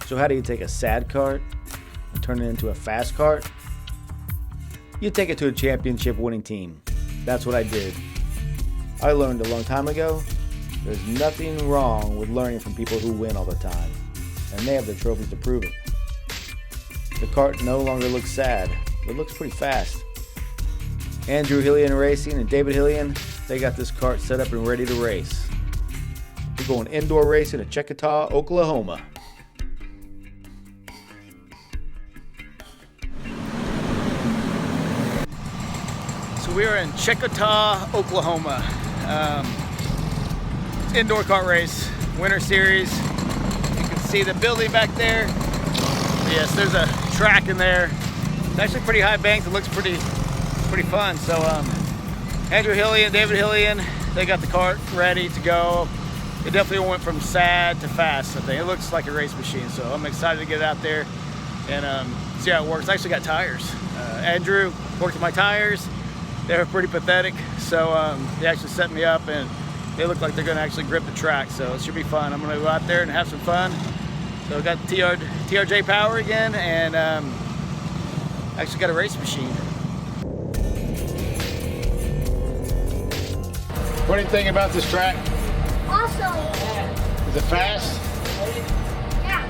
So how do you take a sad kart and turn it into a fast kart? You take it to a championship winning team. That's what I did. I learned a long time ago, there's nothing wrong with learning from people who win all the time. And they have the trophies to prove it. The kart no longer looks sad. It looks pretty fast. Andrew Hillian Racing and David Hillian, they got this kart set up and ready to race. We're going indoor racing at Checotah, Oklahoma. So we are in Checotah, Oklahoma. It's indoor kart race, winter series. You can see the building back there. Yes, there's a track in there. It's actually pretty high banked. It looks pretty fun. So Andrew Hillian, David Hillian, they got the kart ready to go. It definitely went from sad to fast, I think. It looks like a race machine, so I'm excited to get it out there and see how it works. I actually got tires. Andrew worked with my tires. They were pretty pathetic, so they actually set me up and they look like they're gonna actually grip the track, so it should be fun. I'm gonna go out there and have some fun. So I got TRJ power again and actually got a race machine. What do you think about this track? Awesome. Is it fast? Yeah.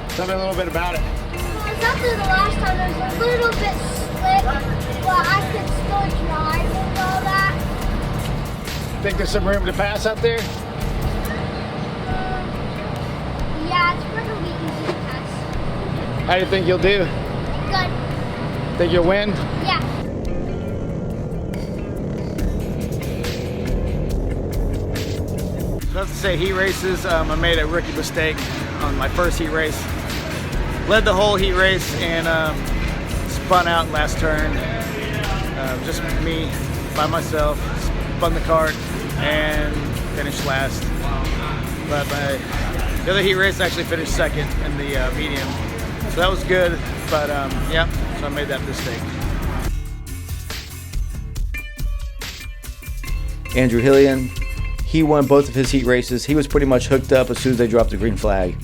Tell me a little bit about it. It's after the last time it was a little bit slick, but I could still drive and all that. Think there's some room to pass out there? Yeah, it's probably easy to pass. How do you think you'll do? Good. Think you'll win? Yeah. Let's say heat races, I made a rookie mistake on my first heat race. Led the whole heat race and spun out last turn. Just me by myself, spun the kart and finished last. But the other heat race actually finished second in the medium. So that was good, but yeah, so I made that mistake. Andrew Hillian, he won both of his heat races. He was pretty much hooked up as soon as they dropped the green flag.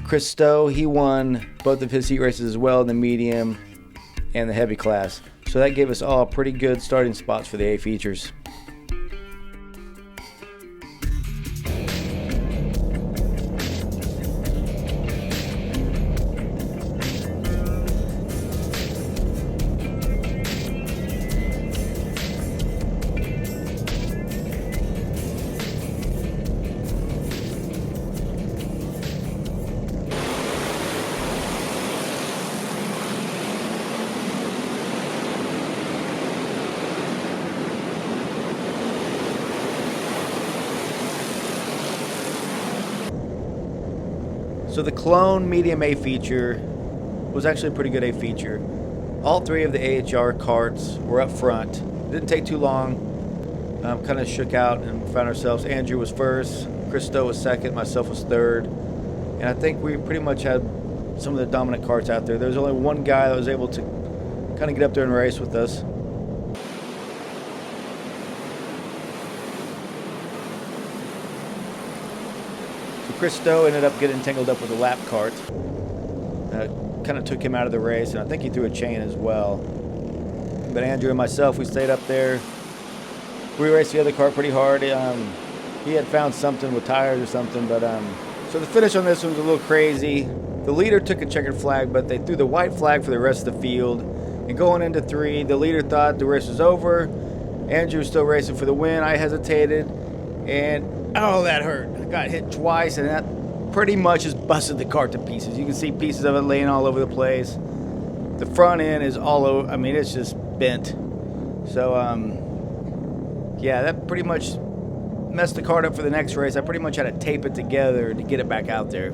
Chris Stowe, he won both of his heat races as well in the medium and the heavy class. So that gave us all pretty good starting spots for the A features. So the clone medium A feature was actually a pretty good A feature. All three of the AHR karts were up front. It didn't take too long. Kind of shook out and found ourselves. Andrew was first, Chris Stowe was second, myself was third. And I think we pretty much had some of the dominant karts out there. There was only one guy that was able to kind of get up there and race with us. Chris Stowe ended up getting tangled up with a lap cart. Kind of took him out of the race, and I think he threw a chain as well. But Andrew and myself, we stayed up there. We raced the other cart pretty hard. He had found something with tires or something, but so the finish on this one was a little crazy. The leader took a checkered flag, but they threw the white flag for the rest of the field. And going into 3, the leader thought the race was over. Andrew was still racing for the win. I hesitated, and oh, that hurt. I got hit twice, and that pretty much just busted the cart to pieces. You can see pieces of it laying all over the place. The front end is all over. I mean, it's just bent. So, yeah, that pretty much messed the cart up for the next race. I pretty much had to tape it together to get it back out there.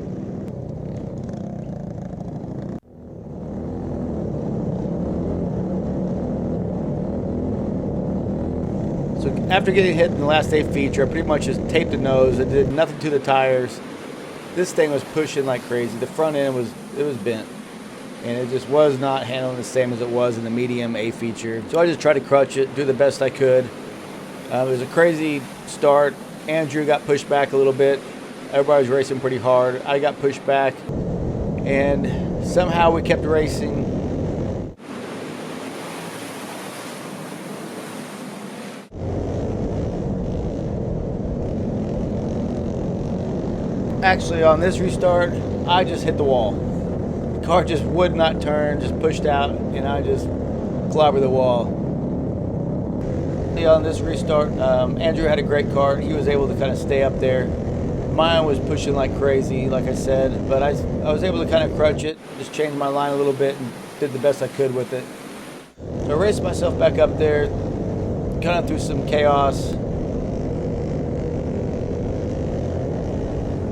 So after getting hit in the last A feature, I pretty much just taped the nose. It did nothing to the tires. This thing was pushing like crazy. The front end was bent, and it just was not handling the same as it was in the medium A feature. So I just tried to crutch it, do the best I could. It was a crazy start. Andrew got pushed back a little bit. Everybody was racing pretty hard. I got pushed back, and somehow we kept racing. Actually, on this restart, I just hit the wall. The car just would not turn, just pushed out, and I just clobbered the wall. On this restart, Andrew had a great car. He was able to kind of stay up there. Mine was pushing like crazy, like I said, but I was able to kind of crutch it, just change my line a little bit and did the best I could with it. So I raced myself back up there, kind of through some chaos.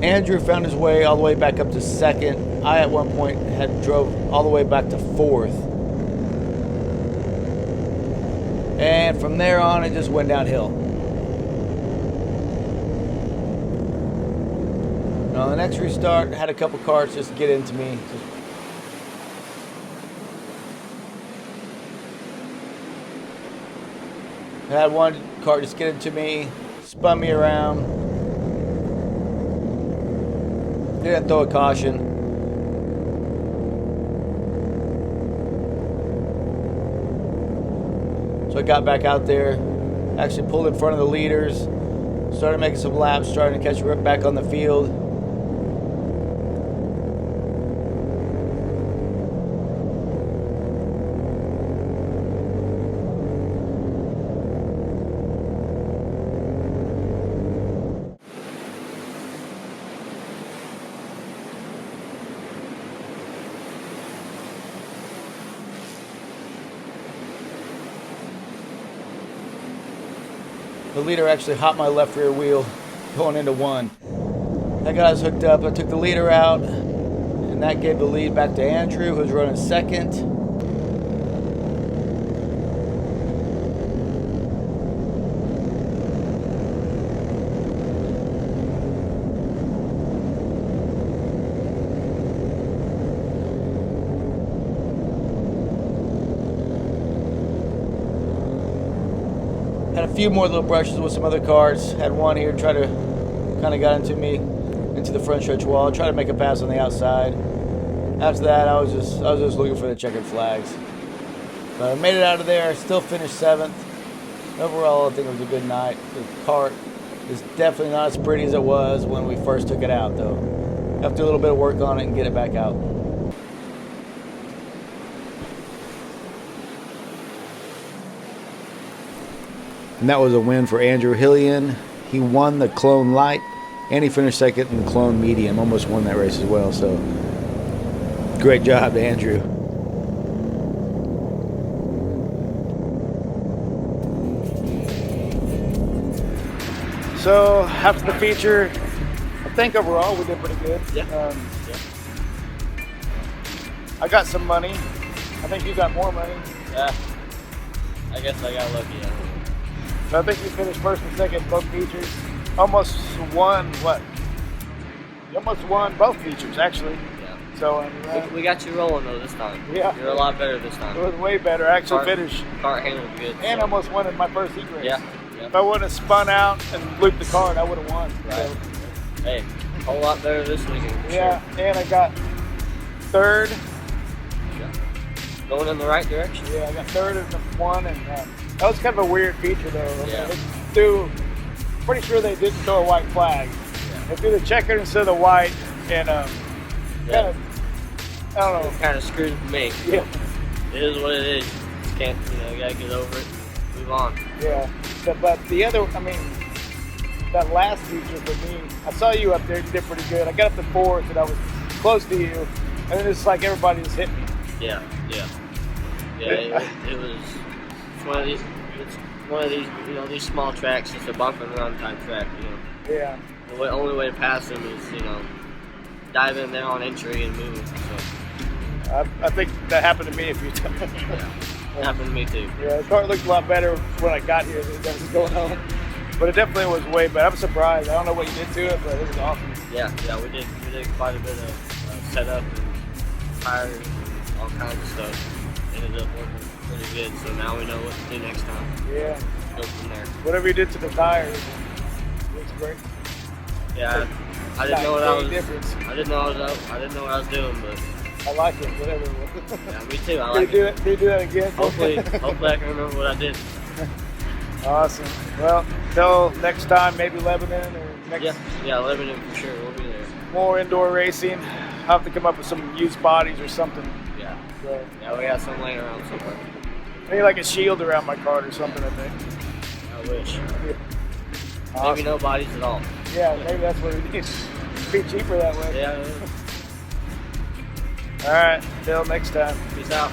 Andrew found his way all the way back up to second. I at one point had drove all the way back to fourth. And from there on, it just went downhill. On the next restart, had a couple carts just get into me. I had one cart just get into me, spun me around. Didn't throw a caution. So I got back out there, actually pulled in front of the leaders, started making some laps, starting to catch Rip back on the field. The leader actually hopped my left rear wheel going into one. I got us hooked up. I took the leader out, and that gave the lead back to Andrew, who was running second. Had a few more little brushes with some other cars. Had one here try to kind of got into me, into the front stretch wall. Tried to make a pass on the outside. After that, I was just looking for the checkered flags. But I made it out of there. Still finished 7th. Overall, I think it was a good night. The kart is definitely not as pretty as it was when we first took it out, though. Have to do a little bit of work on it and get it back out. And that was a win for Andrew Hillian. He won the Clone Light, and he finished second in the Clone Medium. Almost won that race as well, so great job to Andrew. So after the feature, I think overall we did pretty good. Yeah. I got some money. I think you got more money. Yeah. I guess I got lucky. So I think you finished first and second both features. Almost won what? You almost won both features actually. Yeah. So we got you rolling though this time. Yeah. You're a lot better this time. It was way better. I actually finished. Kart handled good. And so. almost won in my first heat race. Yeah. If I wouldn't have spun out and looped the cart, I would have won. Right. So. Hey, a whole lot better this weekend. Yeah, sure. And I got third. Yeah. Going in the right direction. Yeah, I got third in the one, and that was kind of a weird feature though. Yeah. Pretty sure they didn't throw a white flag. Yeah. They threw the checkered instead of the white, and kind of, I don't know. It kind of screwed me. Yeah. It is what it is. Just can't, you gotta get over it. Move on. Yeah. But the other, that last feature for me, I saw you up there, you did pretty good. I got up to fourth, and I was close to you, and then it's like everybody just hit me. Yeah. It was one of these. It's one of these, these small tracks. It's a bump and run type track. Yeah. The only way to pass them is, dive in there on entry and move. So. I think that happened to me a few times. Yeah. It happened to me too. Yeah, the car looked a lot better when I got here than it was going on. But it definitely was way better. I'm surprised. I don't know what you did to it, but it was awesome. Yeah, we did quite a bit of setup and tires and all kinds of stuff. Ended up working pretty good, so now we know what to do next time. Yeah. Go from there. Whatever you did to the tires, Looks great. Yeah, I didn't know what I was. Difference. I didn't know what I was doing, but I like it. Whatever. yeah, me too. I like it. Can you do that again? Hopefully I can remember what I did. Awesome. Well, till next time, maybe Lebanon or next. Yeah, Lebanon for sure. We'll be there. More indoor racing. I'll have to come up with some used bodies or something. Yeah. So, Yeah, we got some laying around somewhere. maybe like a shield around my cart or something, I think. I wish. Yeah. Maybe Awesome. no bodies at all. Yeah, maybe that's what we need. Be cheaper that way. Yeah. All right. Till next time. Peace out.